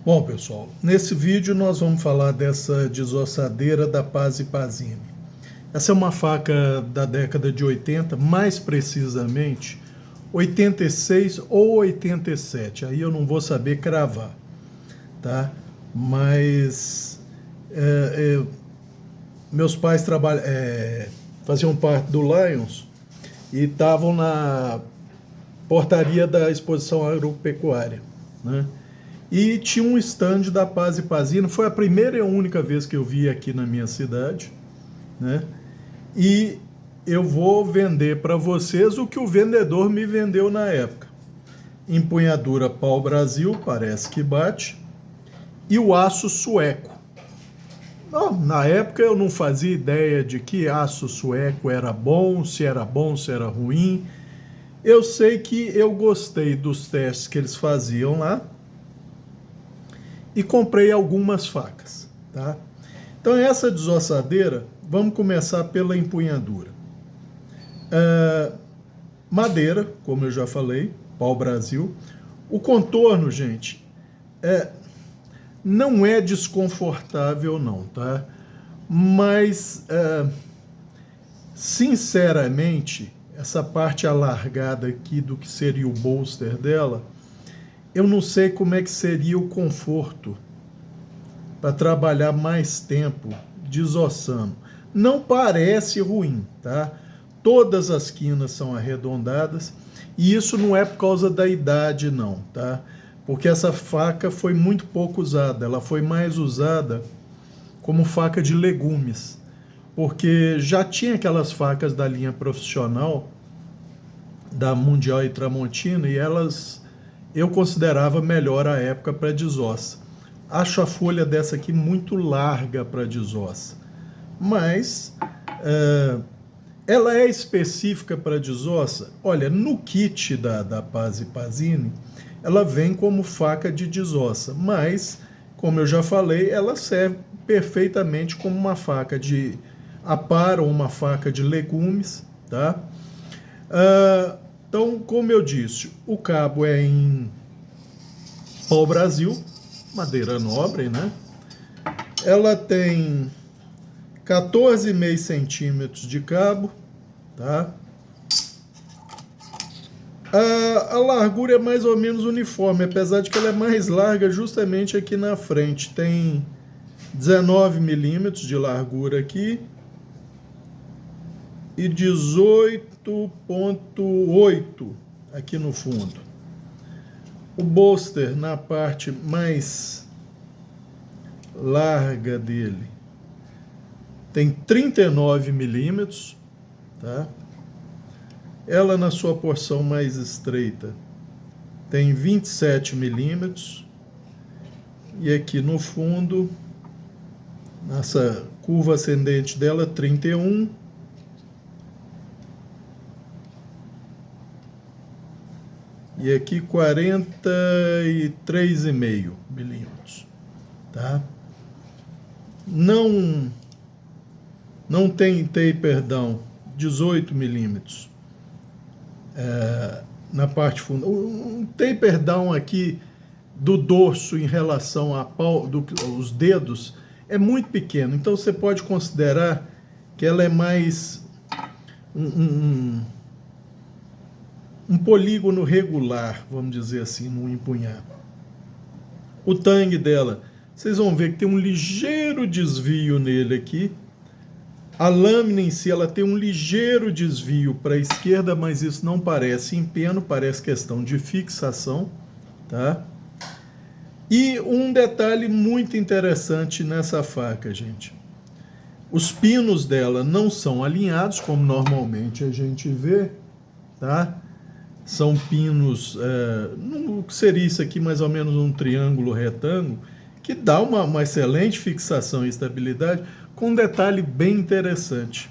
Bom, pessoal, nesse vídeo nós vamos falar dessa desossadeira da Paz e Pasini. Essa é uma faca da década de 80, mais precisamente 86 ou 87, aí eu não vou saber cravar, tá? Mas meus pais faziam parte do Lions e estavam na portaria da exposição agropecuária, né? E tinha um stand da Paz e Pasini, foi a primeira e a única vez que eu vi aqui na minha cidade, né? E eu vou vender para vocês o que o vendedor me vendeu na época. Empunhadura pau-brasil, parece que bate, e o aço sueco. Não, na época eu não fazia ideia de que aço sueco era bom, se era ruim. Eu sei que eu gostei dos testes que eles faziam lá, e comprei algumas facas, tá? Então essa desossadeira, vamos começar pela empunhadura. Madeira, como eu já falei, pau-brasil. O contorno, gente, não é desconfortável não, tá? Mas, sinceramente, essa parte alargada aqui do que seria o bolster dela, eu não sei como é que seria o conforto para trabalhar mais tempo desossando. Não parece ruim, tá? Todas as quinas são arredondadas e isso não é por causa da idade não, tá? Porque essa faca foi muito pouco usada, ela foi mais usada como faca de legumes, porque já tinha aquelas facas da linha profissional da Mundial e Tramontina e elas eu considerava melhor a época para desossa. Acho a folha dessa aqui muito larga para desossa, mas ela é específica para desossa. Olha, no kit da Paz e Pasini, ela vem como faca de desossa, mas, como eu já falei, ela serve perfeitamente como uma faca de aparo ou uma faca de legumes, tá? Então, como eu disse, o cabo é em pau-brasil, madeira nobre, né? Ela tem 14,5 centímetros de cabo, tá? A largura é mais ou menos uniforme, apesar de que ela é mais larga justamente aqui na frente. Tem 19 milímetros de largura aqui e 18,8 aqui no fundo. O bolster na parte mais larga dele tem 39 milímetros, tá? Ela na sua porção mais estreita tem 27 milímetros e aqui no fundo, nessa curva ascendente dela, 31. E aqui 43,5 milímetros, tá? Não tem taper down, 18 milímetros na parte funda. Um taper down aqui do dorso em relação aos dedos é muito pequeno, então você pode considerar que ela é mais um polígono regular, vamos dizer assim, no empunhar. O tangue dela, vocês vão ver que tem um ligeiro desvio nele aqui. A lâmina em si, ela tem um ligeiro desvio para a esquerda, mas isso não parece empeno, parece questão de fixação, tá? E um detalhe muito interessante nessa faca, gente. Os pinos dela não são alinhados, como normalmente a gente vê, tá? São pinos, o que seria isso aqui, mais ou menos um triângulo retângulo, que dá uma excelente fixação e estabilidade, com um detalhe bem interessante.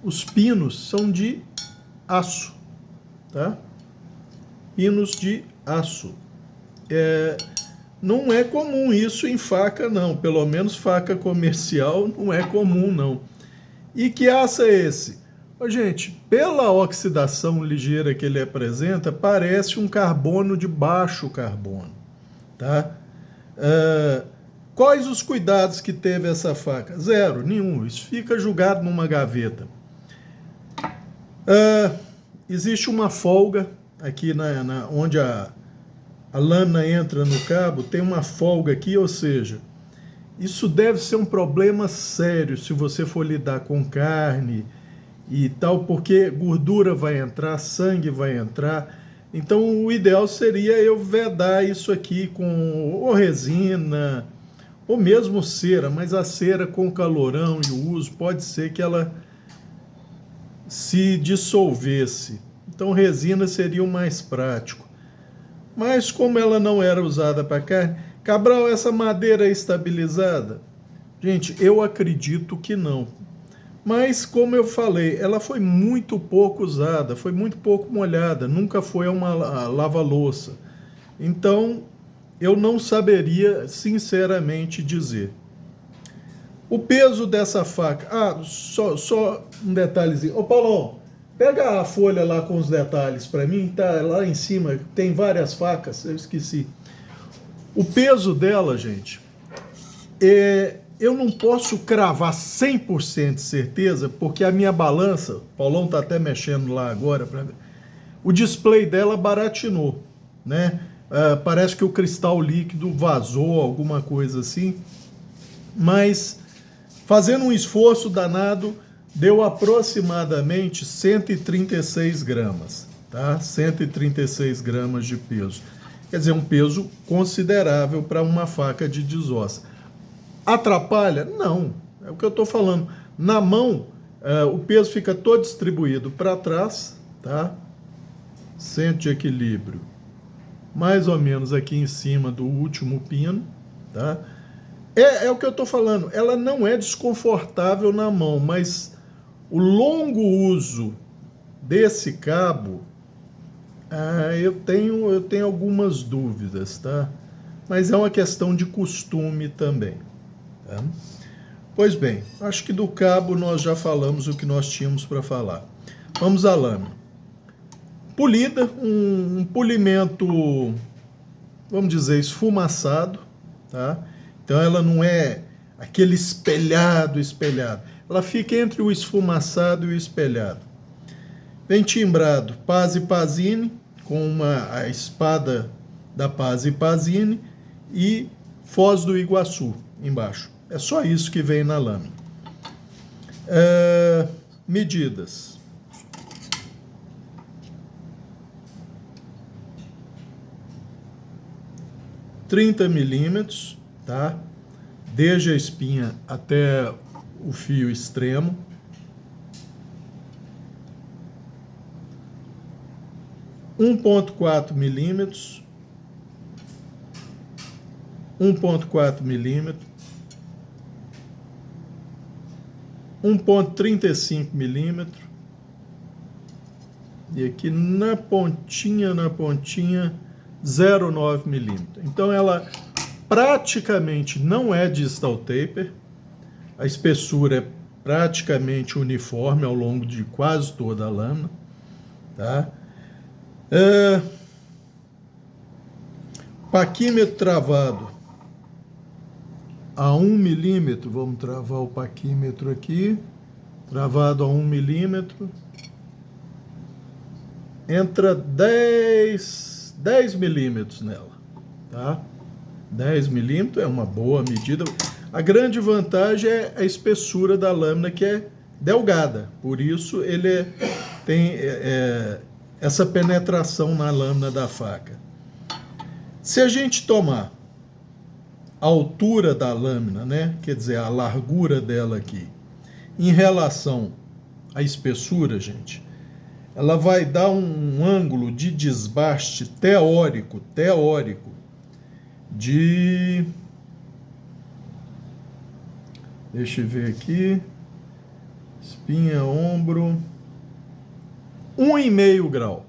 Os pinos são de aço, tá? Pinos de aço. Não é comum isso em faca, não. Pelo menos faca comercial não é comum, não. E que aço é esse? Gente, pela oxidação ligeira que ele apresenta, parece um carbono de baixo carbono, tá? Quais os cuidados que teve essa faca? Zero, nenhum. Isso fica jogado numa gaveta. Existe uma folga aqui onde a lâmina entra no cabo, tem uma folga aqui, ou seja, isso deve ser um problema sério se você for lidar com carne e tal, porque gordura vai entrar, sangue vai entrar. Então o ideal seria eu vedar isso aqui com ou resina, ou mesmo cera, mas a cera com calorão e o uso, pode ser que ela se dissolvesse. Então resina seria o mais prático. Mas como ela não era usada para carne, Cabral, essa madeira é estabilizada? Gente, eu acredito que não. Mas, como eu falei, ela foi muito pouco usada, foi muito pouco molhada, nunca foi uma lava-louça. Então, eu não saberia, sinceramente, dizer. O peso dessa faca... só um detalhezinho. Ô, Paulão, pega a folha lá com os detalhes para mim, tá lá em cima, tem várias facas, eu esqueci. O peso dela, gente, eu não posso cravar 100% de certeza, porque a minha balança, o Paulão tá até mexendo lá agora, o display dela baratinou, né? Parece que o cristal líquido vazou, alguma coisa assim, mas fazendo um esforço danado, deu aproximadamente 136 gramas, tá? 136 gramas de peso. Quer dizer, um peso considerável para uma faca de desossa. Atrapalha? Não. É o que eu estou falando. Na mão, o peso fica todo distribuído para trás, tá? Centro de equilíbrio, mais ou menos aqui em cima do último pino, tá? É o que eu estou falando. Ela não é desconfortável na mão, mas o longo uso desse cabo, eu tenho algumas dúvidas, tá? Mas é uma questão de costume também, tá? Pois bem, acho que do cabo nós já falamos o que nós tínhamos para falar. Vamos à lâmina. Polida, um polimento, vamos dizer, esfumaçado, tá? Então ela não é aquele espelhado. Ela fica entre o esfumaçado e o espelhado. Vem timbrado Paz e Pasini, com a espada da Paz e Pasini e Foz do Iguaçu embaixo. É só isso que vem na lâmina. Medidas. (30mm), tá? Desde a espinha até o fio extremo. 1,4mm, 1,4mm, 1,35mm, e aqui na pontinha 0,9mm. Então ela praticamente não é distal taper, a espessura é praticamente uniforme ao longo de quase toda a lâmina, tá? Paquímetro travado a 1mm, vamos travar o paquímetro aqui, travado a 1mm, entra 10 milímetros nela, tá? 10 milímetros é uma boa medida. A grande vantagem é a espessura da lâmina, que é delgada, por isso ele tem essa penetração na lâmina da faca. Se a gente tomar a altura da lâmina, né, quer dizer, a largura dela aqui, em relação à espessura, gente, ela vai dar um ângulo de desbaste teórico de... Deixa eu ver aqui. Espinha, ombro... 1,5 grau.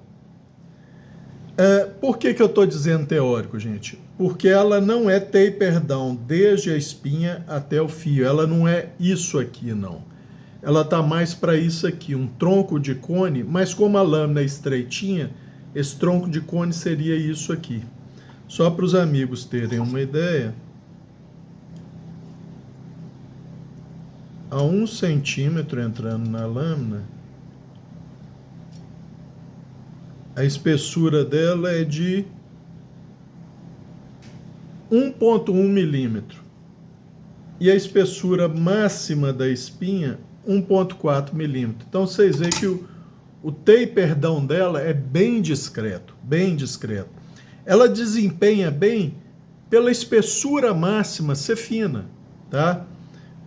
Por que eu estou dizendo teórico, gente? Porque ela não é taper down desde a espinha até o fio. Ela não é isso aqui, não. Ela está mais para isso aqui, um tronco de cone, mas como a lâmina é estreitinha, esse tronco de cone seria isso aqui. Só para os amigos terem uma ideia, a 1 centímetro entrando na lâmina, a espessura dela é de 1,1 milímetro. E a espessura máxima da espinha, 1,4 milímetros. Então, vocês veem que o taperdão dela é bem discreto, bem discreto. Ela desempenha bem pela espessura máxima ser fina, tá?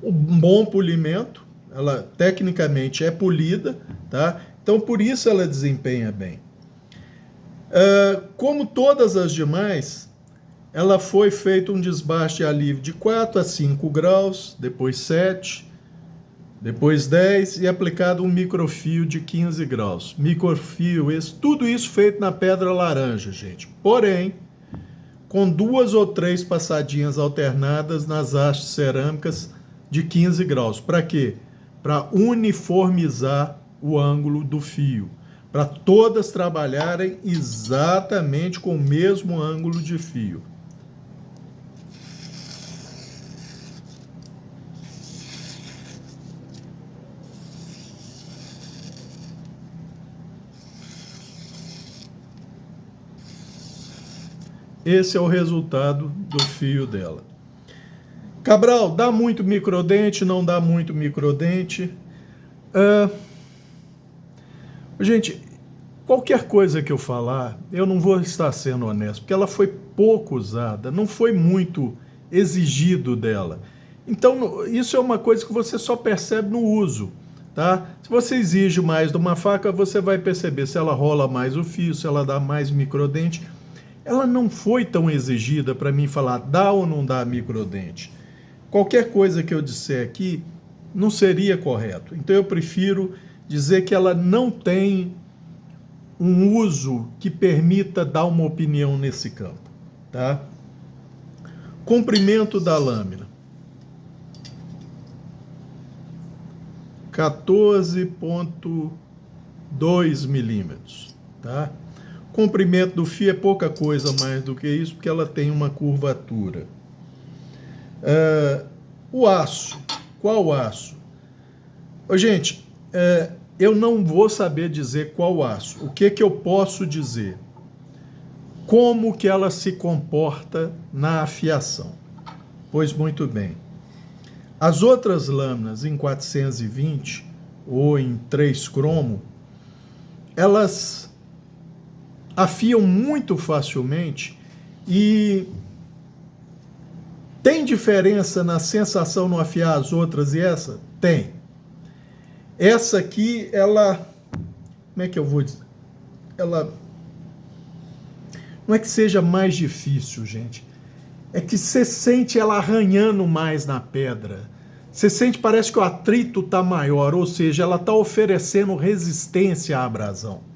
Um bom polimento, ela tecnicamente é polida, tá? Então, por isso ela desempenha bem. Como todas as demais, ela foi feito um desbaste de alívio de 4 a 5 graus, depois 7, depois 10 e aplicado um microfio de 15 graus. Microfio, tudo isso feito na pedra laranja, gente. Porém, com 2 ou 3 passadinhas alternadas nas hastes cerâmicas de 15 graus. Para quê? Para uniformizar o ângulo do fio. Para todas trabalharem exatamente com o mesmo ângulo de fio. Esse é o resultado do fio dela. Cabral, dá muito microdente, não dá muito microdente? Gente, qualquer coisa que eu falar, eu não vou estar sendo honesto, porque ela foi pouco usada, não foi muito exigido dela. Então, isso é uma coisa que você só percebe no uso, tá? Se você exige mais de uma faca, você vai perceber se ela rola mais o fio, se ela dá mais microdente. Ela não foi tão exigida para mim falar dá ou não dá microdente. Qualquer coisa que eu disser aqui não seria correto. Então eu prefiro dizer que ela não tem um uso que permita dar uma opinião nesse campo, tá? Comprimento da lâmina. 14,2 milímetros, tá? Comprimento do fio é pouca coisa mais do que isso, porque ela tem uma curvatura. O aço. Qual aço? Gente, eu não vou saber dizer qual aço. O que eu posso dizer? Como que ela se comporta na afiação? Pois muito bem. As outras lâminas em 420 ou em 3 cromo, elas afiam muito facilmente e tem diferença na sensação no afiar as outras e essa? Tem. Essa aqui, ela, como é que eu vou dizer? Ela não é que seja mais difícil, gente. É que você sente ela arranhando mais na pedra. Você sente, parece que o atrito está maior, ou seja, ela está oferecendo resistência à abrasão.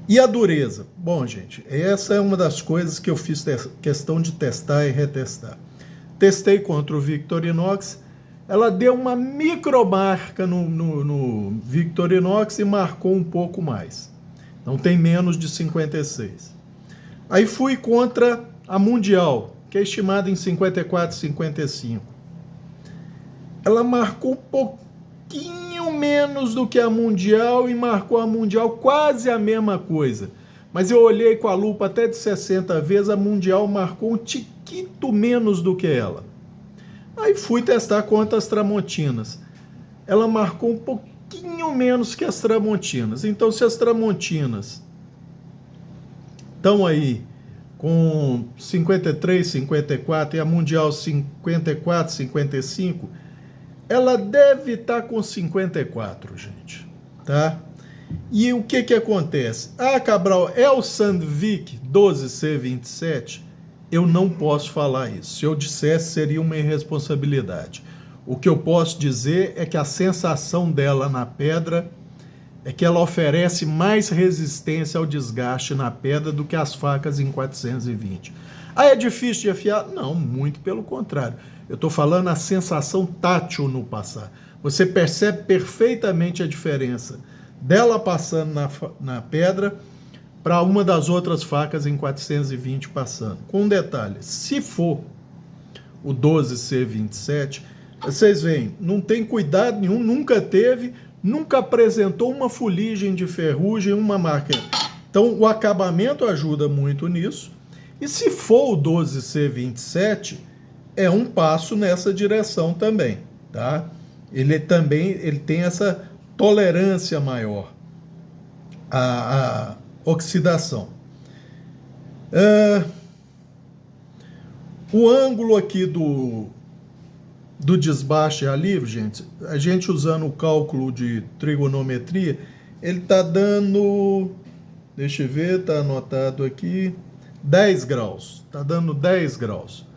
E a dureza? Bom, gente, essa é uma das coisas que eu fiz questão de testar e retestar. Testei contra o Victorinox, ela deu uma micromarca no Victorinox e marcou um pouco mais. Não tem menos de 56. Aí fui contra a Mundial, que é estimada em 54, 55. Ela marcou um pouquinho menos do que a Mundial e marcou a Mundial quase a mesma coisa. Mas eu olhei com a lupa até de 60 vezes, a Mundial marcou um tiquito menos do que ela. Aí fui testar contra as Tramontinas. Ela marcou um pouquinho menos que as Tramontinas. Então, se as Tramontinas estão aí com 53, 54 e a Mundial 54, 55, ela deve estar com 54, gente, tá? E o que acontece? Cabral, é o Sandvik 12C27? Eu não posso falar isso. Se eu dissesse, seria uma irresponsabilidade. O que eu posso dizer é que a sensação dela na pedra é que ela oferece mais resistência ao desgaste na pedra do que as facas em 420. É difícil de afiar? Não, muito pelo contrário. Eu estou falando a sensação tátil no passar. Você percebe perfeitamente a diferença dela passando na pedra para uma das outras facas em 420 passando. Com um detalhe, se for o 12C27, vocês veem, não tem cuidado nenhum, nunca teve, nunca apresentou uma fuligem de ferrugem, uma marca. Então o acabamento ajuda muito nisso. E se for o 12C27, é um passo nessa direção também, tá? Ele tem essa tolerância maior à oxidação. O ângulo aqui do desbaste a livre, gente, a gente usando o cálculo de trigonometria, ele está dando, deixa eu ver, está anotado aqui, 10 graus. Está dando 10 graus.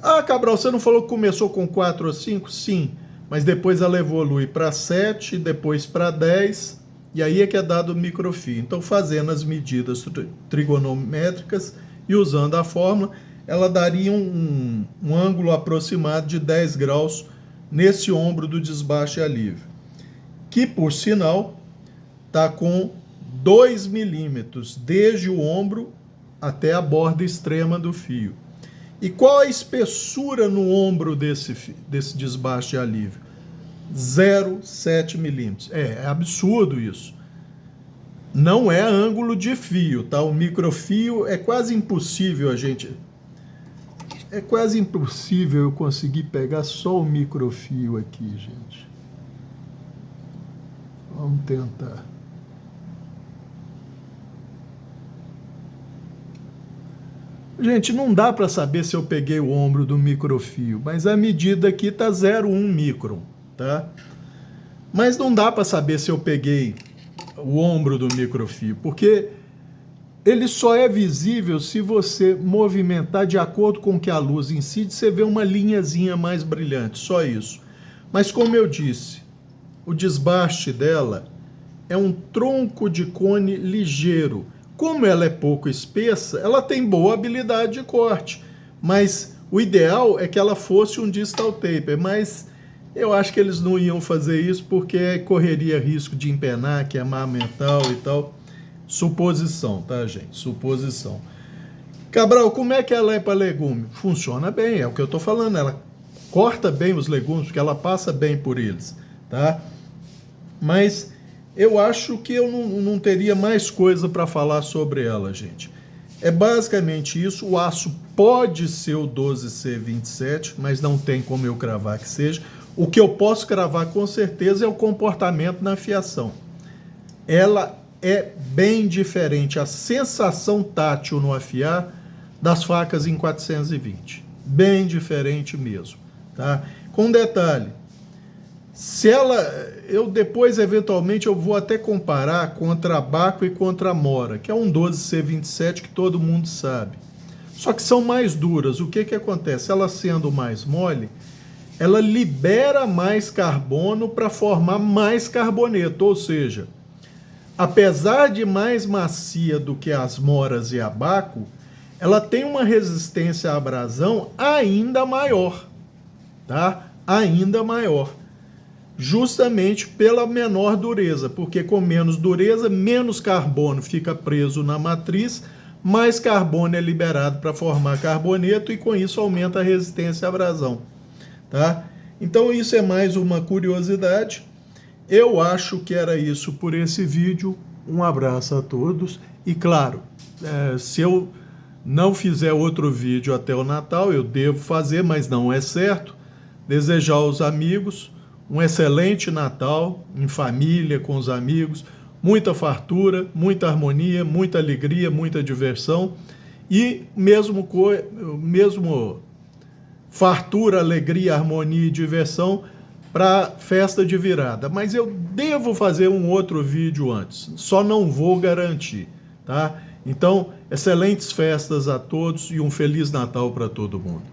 Ah, Cabral, você não falou que começou com 4 ou 5? Sim, mas depois ela evolui para 7, depois para 10, e aí é que é dado o microfio. Então, fazendo as medidas trigonométricas e usando a fórmula, ela daria um ângulo aproximado de 10 graus nesse ombro do desbaste alívio, que, por sinal, está com 2 milímetros desde o ombro até a borda extrema do fio. E qual a espessura no ombro desse desbaste alívio? 0,7 milímetros. É absurdo isso. Não é ângulo de fio, tá? O microfio é quase impossível eu conseguir pegar só o microfio aqui, gente. Vamos tentar. Gente, não dá para saber se eu peguei o ombro do microfio, mas a medida aqui está 0,1 micron, tá? Mas não dá para saber se eu peguei o ombro do microfio, porque ele só é visível se você movimentar de acordo com que a luz incide, você vê uma linhazinha mais brilhante, só isso. Mas como eu disse, o desbaste dela é um tronco de cone ligeiro. Como ela é pouco espessa, ela tem boa habilidade de corte, mas o ideal é que ela fosse um distal taper, mas eu acho que eles não iam fazer isso porque correria risco de empenar, queimar metal e tal. Suposição, tá, gente? Suposição. Cabral, como é que ela é para legume? Funciona bem, é o que eu estou falando, ela corta bem os legumes, porque ela passa bem por eles, tá? Mas eu acho que eu não teria mais coisa para falar sobre ela, gente. É basicamente isso. O aço pode ser o 12C27, mas não tem como eu cravar que seja. O que eu posso cravar com certeza é o comportamento na fiação. Ela é bem diferente, a sensação tátil no afiar das facas em 420. Bem diferente mesmo, tá? Com detalhe, se ela, eu depois eventualmente eu vou até comparar contra a Baco e contra a Mora, que é um 12C27 que todo mundo sabe. Só que são mais duras. O que acontece? Ela sendo mais mole, ela libera mais carbono para formar mais carboneto, ou seja, apesar de mais macia do que as Moras e a Baco, ela tem uma resistência à abrasão ainda maior, tá? Ainda maior. Justamente pela menor dureza, porque com menos dureza, menos carbono fica preso na matriz, mais carbono é liberado para formar carboneto e com isso aumenta a resistência à abrasão, tá? Então isso é mais uma curiosidade. Eu acho que era isso por esse vídeo. Um abraço a todos e claro, se eu não fizer outro vídeo até o Natal, eu devo fazer, mas não é certo, desejar aos amigos um excelente Natal, em família, com os amigos, muita fartura, muita harmonia, muita alegria, muita diversão e mesmo fartura, alegria, harmonia e diversão para festa de virada. Mas eu devo fazer um outro vídeo antes, só não vou garantir, tá? Então, excelentes festas a todos e um Feliz Natal para todo mundo.